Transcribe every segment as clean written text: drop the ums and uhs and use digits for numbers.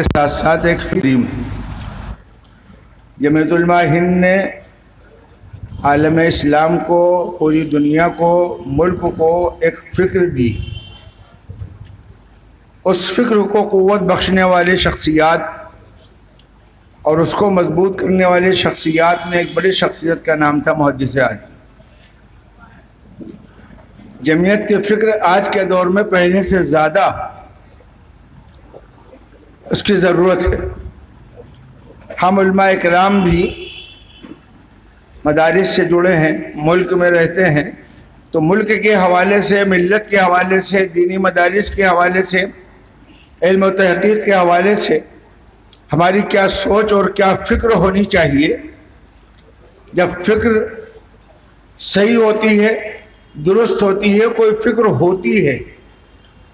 کے ساتھ ساتھ ایک فلم جمعیت علماء ہند نے عالم اسلام کو، پوری دنیا کو، ملک کو ایک فکر دی۔ اس فکر کو قوت بخشنے والے شخصیات اور اس کو مضبوط کرنے والے شخصیات میں ایک بڑی شخصیت کا نام تھا محدث اعظم۔ جمعیت کی فکر آج کے دور میں پہلے سے زیادہ اس کی ضرورت ہے۔ ہم علماء اکرام بھی مدارس سے جڑے ہیں، ملک میں رہتے ہیں، تو ملک کے حوالے سے، ملت کے حوالے سے، دینی مدارس کے حوالے سے، علم و تحقیق کے حوالے سے ہماری کیا سوچ اور کیا فکر ہونی چاہیے۔ جب فکر صحیح ہوتی ہے، درست ہوتی ہے، کوئی فکر ہوتی ہے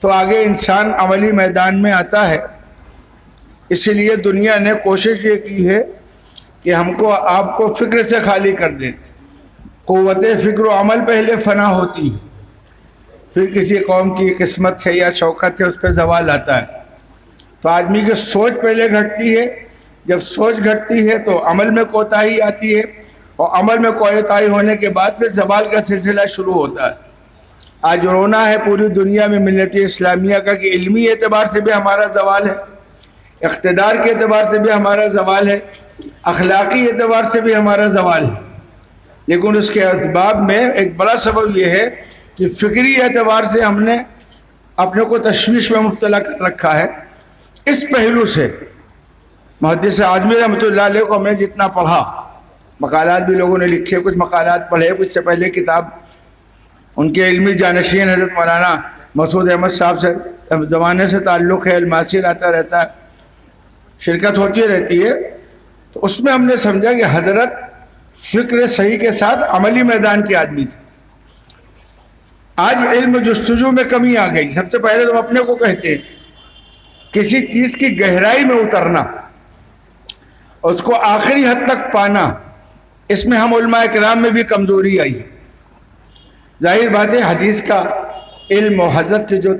تو آگے انسان عملی میدان میں آتا ہے۔ اس لیے دنیا نے کوشش یہ کی ہے کہ ہم کو، آپ کو فکر سے خالی کر دیں۔ قوت فکر و عمل پہلے فنا ہوتی، پھر کسی قوم کی قسمت ہے یا شوکت ہے، اس پہ زوال آتا ہے۔ تو آدمی کی سوچ پہلے گھٹتی ہے، جب سوچ گھٹتی ہے تو عمل میں کوتاہی آتی ہے، اور عمل میں کوتاہی ہونے کے بعد پھر زوال کا سلسلہ شروع ہوتا ہے۔ آج رونا ہے پوری دنیا میں ملت اسلامیہ کا کہ علمی اعتبار سے بھی ہمارا زوال ہے، اقتدار کے اعتبار سے بھی ہمارا زوال ہے، اخلاقی اعتبار سے بھی ہمارا زوال ہے۔ لیکن اس کے اسباب میں ایک بڑا سبب یہ ہے کہ فکری اعتبار سے ہم نے اپنے کو تشویش میں مبتلا کر رکھا ہے۔ اس پہلو سے محدث اعظمی رحمۃ اللہ علیہ کو ہم نے جتنا پڑھا، مقالات بھی لوگوں نے لکھے، کچھ مقالات پڑھے، کچھ سے پہلے کتاب ان کے علمی جانشین حضرت مولانا مسعود احمد صاحب سے زمانے سے تعلق ہے، الماسی آتا رہتا ہے، شرکت ہوتی رہتی ہے، تو اس میں ہم نے سمجھا کہ حضرت فکر صحیح کے ساتھ عملی میدان کے آدمی تھے۔ آج علم جستجو میں کمی آ گئی۔ سب سے پہلے تو اپنے کو کہتے ہیں کسی چیز کی گہرائی میں اترنا اور اس کو آخری حد تک پانا، اس میں ہم علماء اکرام میں بھی کمزوری آئی۔ ظاہر بات ہے حدیث کا علم اور حضرت کے جو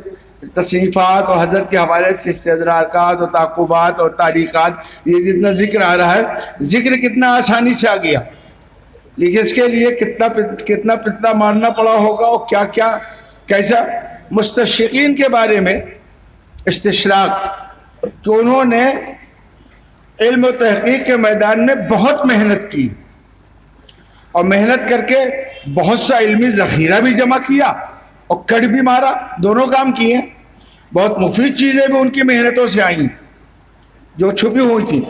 تصنیفات اور حضرت کے حوالے سے استدراکات اور تعقبات اور تاریخات، یہ جتنا ذکر آ رہا ہے، ذکر کتنا آسانی سے آ گیا، لیکن اس کے لیے کتنا پتلا مارنا پڑا ہوگا، اور کیا کیا کیسا۔ مستشرقین کے بارے میں استشراق کہ انہوں نے علم و تحقیق کے میدان میں بہت محنت کی، اور محنت کر کے بہت سا علمی ذخیرہ بھی جمع کیا اور کٹ بھی مارا، دونوں کام کیے۔ بہت مفید چیزیں بھی ان کی محنتوں سے آئیں جو چھپی ہوئی تھیں،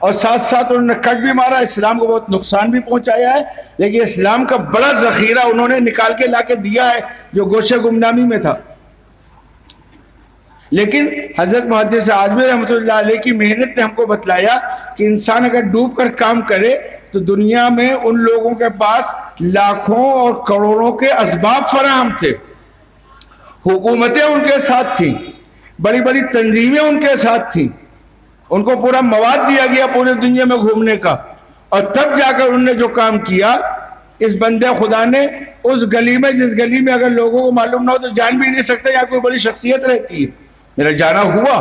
اور ساتھ ساتھ انہوں نے کٹ بھی مارا، اسلام کو بہت نقصان بھی پہنچایا ہے، لیکن اسلام کا بڑا ذخیرہ انہوں نے نکال کے لا کے دیا ہے جو گوشے گمنامی میں تھا۔ لیکن حضرت محدث اعظمی رحمۃ اللہ علیہ کی محنت نے ہم کو بتلایا کہ انسان اگر ڈوب کر کام کرے تو دنیا میں ان لوگوں کے پاس لاکھوں اور کروڑوں کے اسباب فراہم تھے، حکومتیں ان کے ساتھ تھیں، بڑی بڑی تنظیمیں ان کے ساتھ تھیں، ان کو پورا مواد دیا گیا پورے دنیا میں گھومنے کا، اور تب جا کر انہوں نے جو کام کیا، اس بندے خدا نے اس گلی میں، جس گلی میں اگر لوگوں کو معلوم نہ ہو تو جان بھی نہیں سکتے یہاں کوئی بڑی شخصیت رہتی ہے، میرا جانا ہوا۔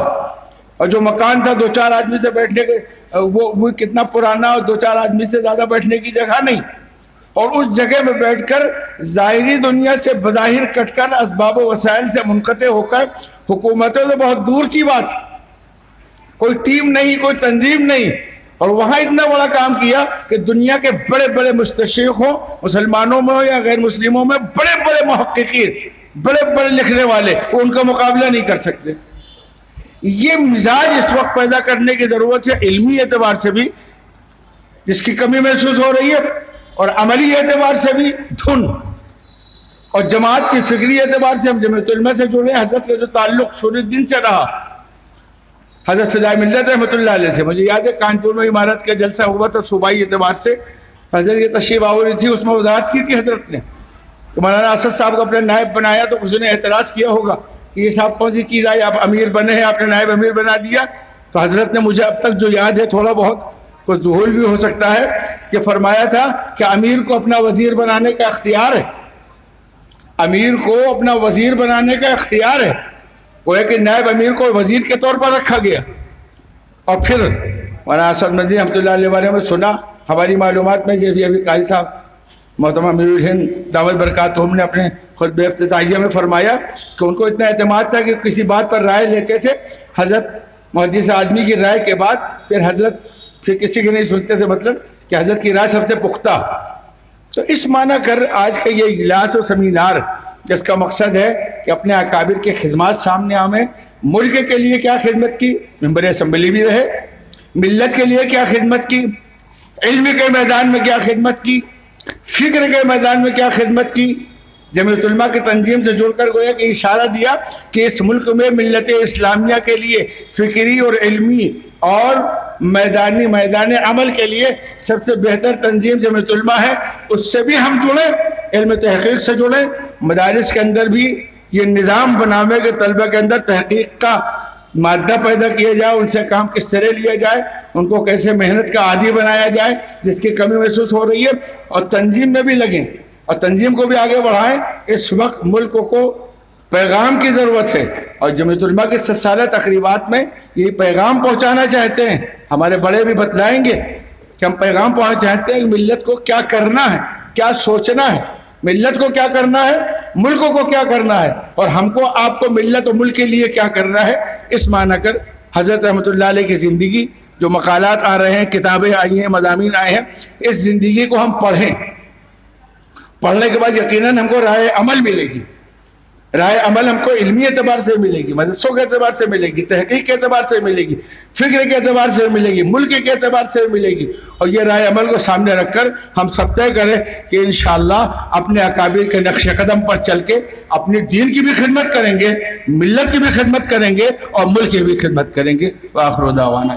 اور جو مکان تھا دو چار آدمی سے بیٹھنے کے، وہ کتنا پرانا، اور دو چار آدمی سے زیادہ بیٹھنے کی جگہ نہیں، اور اس جگہ میں بیٹھ کر ظاہری دنیا سے بظاہر کٹ کر، اسباب و وسائل سے منقطع ہو کر، حکومتوں سے بہت دور کی بات، کوئی ٹیم نہیں، کوئی تنظیم نہیں، اور وہاں اتنا بڑا کام کیا کہ دنیا کے بڑے بڑے مستشرق ہوں، مسلمانوں میں ہو یا غیر مسلموں میں، بڑے بڑے محققین، بڑے بڑے لکھنے والے، وہ ان کا مقابلہ نہیں کر سکتے۔ یہ مزاج اس وقت پیدا کرنے کی ضرورت ہے، علمی اعتبار سے بھی جس کی کمی محسوس ہو رہی ہے، اور عملی اعتبار سے بھی دھن، اور جماعت کی فکری اعتبار سے ہم جمعیت علماء سے جڑے ہیں۔ حضرت کا جو تعلق شروع دن سے رہا حضرت فدائے ملت رحمۃ اللہ علیہ سے، مجھے یاد ہے کانپور میں عمارت کا جلسہ ہوا تھا صوبائی اعتبار سے، حضرت کی تشریف آوری تھی، اس میں وضاحت کی تھی حضرت نے کہ مولانا اسد صاحب کو اپنے نائب بنایا تو کسی نے اعتراض کیا ہوگا کہ یہ صاحب کون سی چیز آئی، آپ امیر بنے ہیں، آپ نے نائب امیر بنا دیا۔ تو حضرت نے، مجھے اب تک جو یاد ہے، تھوڑا بہت کوئی ذہول بھی ہو سکتا ہے، کہ فرمایا تھا کہ امیر کو اپنا وزیر بنانے کا اختیار ہے، امیر کو اپنا وزیر بنانے کا اختیار ہے، وہ ہے کہ نائب امیر کو وزیر کے طور پر رکھا گیا، اور پھر مولانا اسد مدنی رحمۃ اللہ علیہ بارے میں سنا، ہماری معلومات میں یہ بھی ابھی قاری صاحب محترم امیر الہند دعوت برکاتہم نے اپنے خطبہ افتتاحیہ میں فرمایا کہ ان کو اتنا اعتماد تھا کہ کسی بات پر رائے لیتے تھے حضرت محدث آدمی کی رائے کے بعد پھر کسی کی نہیں سنتے تھے، مطلب کہ حضرت کی رائے سب سے پختہ۔ تو اس معنی کر آج کا یہ اجلاس و سیمینار جس کا مقصد ہے کہ اپنے اکابر کے خدمات سامنے آئیں، ملک کے لیے کیا خدمت کی، ممبر اسمبلی بھی رہے، ملت کے لیے کیا خدمت کی، علم کے میدان میں کیا خدمت کی، فکر کے میدان میں کیا خدمت کی، جمعیت علماء کی تنظیم سے جڑ کر گویا کہ اشارہ دیا کہ اس ملک میں ملت اسلامیہ کے لیے فکری اور علمی اور میدان عمل کے لیے سب سے بہتر تنظیم جمعیت علماء ہے، اس سے بھی ہم جڑیں، علم تحقیق سے جڑیں، مدارس کے اندر بھی یہ نظام بناوے کہ طلبہ کے اندر تحقیق کا مادہ پیدا کیا جائے، ان سے کام کس طرح لیا جائے، ان کو کیسے محنت کا عادی بنایا جائے جس کی کمی محسوس ہو رہی ہے، اور تنظیم میں بھی لگیں اور تنظیم کو بھی آگے بڑھائیں۔ اس وقت ملک کو پیغام کی ضرورت ہے، اور جمعیت علماء کی 7 سالہ تقریبات میں یہ پیغام پہنچانا چاہتے ہیں، ہمارے بڑے بھی بتلائیں گے کہ ہم پیغام پہنچانا چاہتے ہیں کہ ملت کو کیا کرنا ہے، کیا سوچنا ہے، ملت کو کیا کرنا ہے، ملک کو کیا کرنا ہے، اور ہم کو آپ کو ملت و ملک کے لیے کیا کرنا ہے۔ اس معنی کر حضرت رحمۃ اللہ علیہ کی زندگی، جو مقالات آ رہے ہیں، کتابیں آئی ہیں، مضامین آئے ہیں، اس زندگی کو ہم پڑھیں، پڑھنے کے بعد یقیناً ہم کو رائے عمل ملے گی، رائے عمل ہم کو علمی اعتبار سے ملے گی، مدرسوں کے اعتبار سے ملے گی، تحقیق کے اعتبار سے ملے گی، فکر کے اعتبار سے ملے گی، ملک کے اعتبار سے ملے گی، اور یہ رائے عمل کو سامنے رکھ کر ہم سب طے کریں کہ انشاءاللہ اپنے اکابر کے نقش قدم پر چل کے اپنی دین کی بھی خدمت کریں گے، ملت کی بھی خدمت کریں گے، اور ملک کی بھی خدمت کریں گے۔ وآخر دعوانا